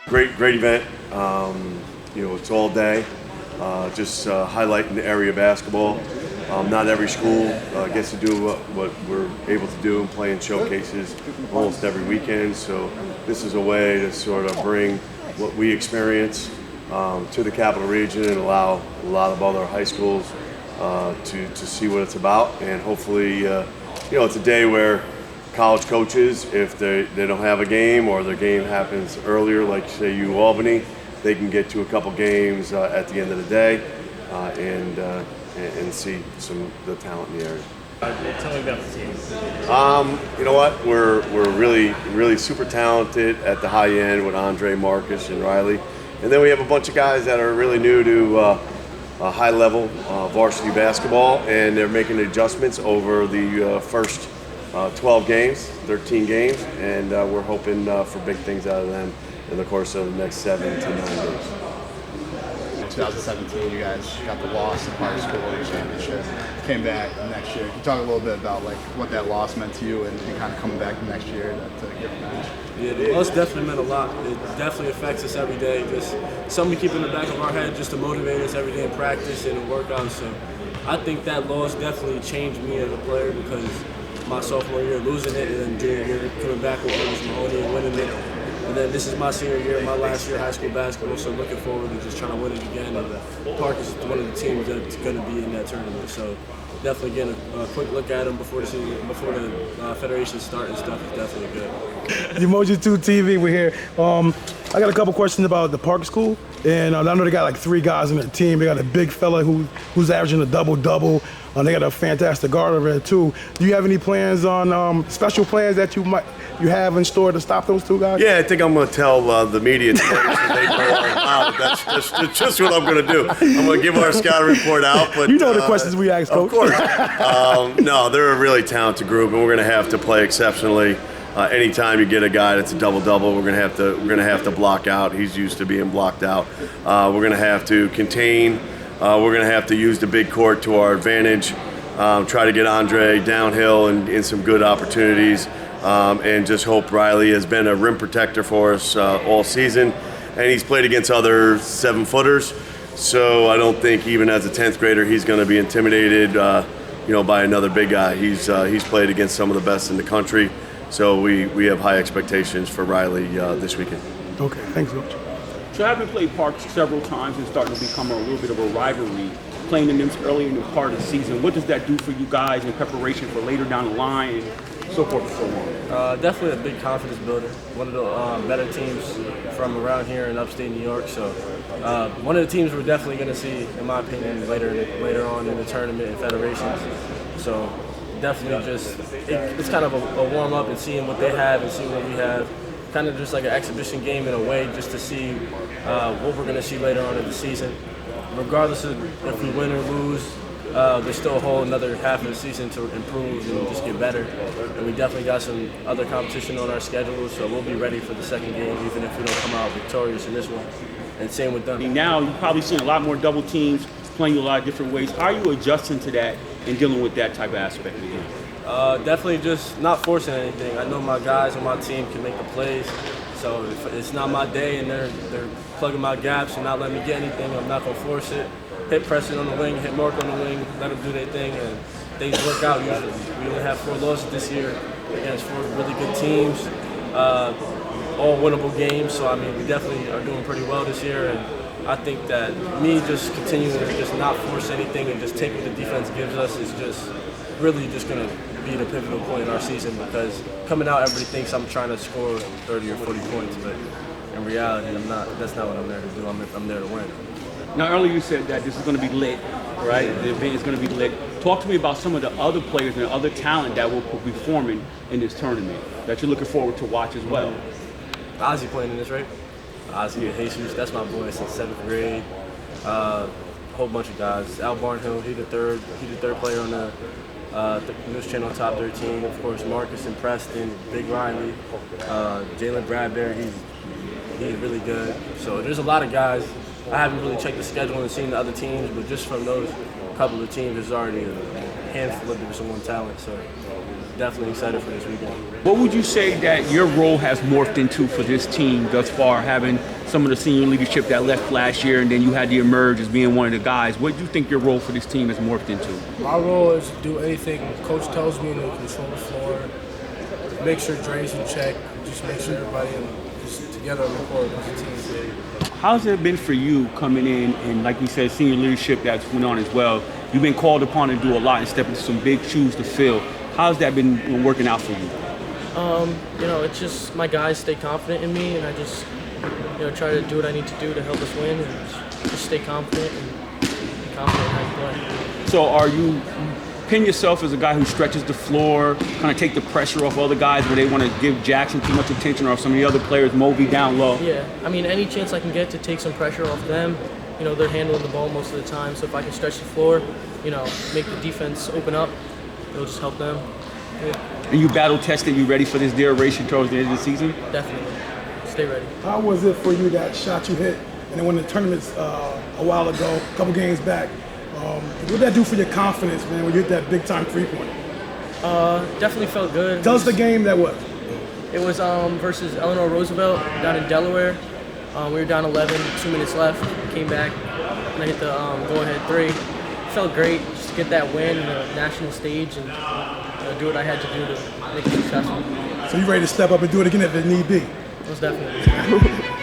Great event. It's all day. Just highlighting the area basketball. Not every school gets to do what we're able to do and play in showcases almost every weekend. So this is a way to sort of bring what we experience to the Capital Region and allow a lot of other high schools to see what it's about. And hopefully, it's a day where college coaches, if they don't have a game or their game happens earlier, like say Albany, they can get to a couple games at the end of the day and see some of the talent in the area. Tell me about the team. You know what? We're really super talented at the high end with Andre, Marcus, and Riley, and then we have a bunch of guys that are really new to high level varsity basketball, and they're making adjustments over the first 12 games, 13 games, and we're hoping for big things out of them in the course of the next 7 to 9 days. In 2017, you guys got the loss in high school in the championship. Came back next year. Can you talk a little bit about what that loss meant to you and kind of coming back the next year to get revenge? Yeah, the loss definitely meant a lot. It definitely affects us every day. Just something we keep in the back of our head just to motivate us every day in practice and in workouts. So I think that loss definitely changed me as a player because my sophomore year losing it and then junior year coming back with August Mahoney and winning it. And then this is my senior year, my last year of high school basketball, so looking forward to just trying to win it again. And Park is one of the teams that's going to be in that tournament. So definitely getting a quick look at them before the season, before the federation start and stuff is definitely good. Emoji 2 TV, we're here. I got a couple questions about the Park School, and I know they got like 3 guys in their team. They got a big fella who's averaging a double-double. They got a fantastic guard over there too. Do you have any plans on special plans that you have in store to stop those 2 guys? Yeah, I think I'm going to tell the media today so they go out. That's just what I'm going to do. I'm going to give our scout report out. But you know the questions we ask, Coach. Of course. No, they're a really talented group, and we're going to have to play exceptionally. Anytime you get a guy that's a double-double, we're going to have to block out. He's used to being blocked out. We're going to have to contain. We're going to have to use the big court to our advantage. Try to get Andre downhill and in some good opportunities. And just hope Riley has been a rim protector for us all season, and he's played against other 7-footers, so I don't think even as a 10th grader he's going to be intimidated, by another big guy. He's played against some of the best in the country, so we have high expectations for Riley this weekend. Okay, thanks, Coach. So having played Park several times and starting to become a little bit of a rivalry, playing in them early in the part of the season, what does that do for you guys in preparation for later down the line? So forth and so on. Definitely a big confidence builder. One of the better teams from around here in upstate New York. So one of the teams we're definitely going to see, in my opinion, later on in the tournament and federations. So definitely it's kind of a warm up and seeing what they have and seeing what we have. Kind of just like an exhibition game in a way, just to see what we're going to see later on in the season. Regardless of if we win or lose, there's still a whole another half of the season to improve and just get better. And we definitely got some other competition on our schedule, so we'll be ready for the second game, even if we don't come out victorious in this one. And same with them. Now you've probably seen a lot more double teams playing you a lot of different ways. How are you adjusting to that and dealing with that type of aspect of the game? Definitely just not forcing anything. I know my guys on my team can make the plays, so if it's not my day and they're plugging my gaps and not letting me get anything, I'm not going to force it. Hit Preston on the wing, hit Mark on the wing, let them do their thing, and things work out usually. We only have 4 losses this year against 4 really good teams, all winnable games, so I mean we definitely are doing pretty well this year, and I think that me just continuing to just not force anything and just take what the defense gives us is just really just going to be the pivotal point in our season, because coming out everybody thinks I'm trying to score 30 or 40 points, but in reality I'm not. That's not what I'm there to do. I'm there to win. Now, earlier you said that this is going to be lit, right? The event is going to be lit. Talk to me about some of the other players and the other talent that will be forming in this tournament that you're looking forward to watch as well. Ozzy playing in this, right? Ozzy and Jesus, that's my boy since 7th grade. Whole bunch of guys. Al Barnhill, he's the third player on the News Channel Top 13. Of course, Marcus and Preston, Big Riley, Jalen Bradbury, he's really good. So there's a lot of guys. I haven't really checked the schedule and seen the other teams, but just from those couple of teams, there's already a handful of Division I talent. So definitely excited for this weekend. What would you say that your role has morphed into for this team thus far, having some of the senior leadership that left last year and then you had to emerge as being one of the guys? What do you think your role for this team has morphed into? My role is to do anything coach tells me, to control the floor, make sure Dre's in check, just make sure everybody is together on the court as a team. How's it been for you coming in and, like we said, senior leadership that's went on as well? You've been called upon to do a lot and step into some big shoes to fill. How's that been working out for you? It's just my guys stay confident in me, and I just, try to do what I need to do to help us win, and just stay confident and be confident in how you play. So are you pin yourself as a guy who stretches the floor, kind of take the pressure off other guys where they want to give Jackson too much attention, or some of the other players Moby down low? Yeah, I mean, any chance I can get to take some pressure off them, they're handling the ball most of the time, so if I can stretch the floor, make the defense open up, it'll just help them. Yeah. And you battle tested, you ready for this derivation towards the end of the season? Definitely. Stay ready. How was it for you, that shot you hit and then when the tournaments a while ago, a couple games back? What did that do for your confidence, man, when you hit that big-time three-pointer? Definitely felt good. Tell us the game that was. It was versus Eleanor Roosevelt down in Delaware. We were down 11, 2 minutes left. Came back, and I hit the go-ahead three. Felt great just to get that win on the national stage and do what I had to do to make it successful. So you ready to step up and do it again if it need be? Most definitely.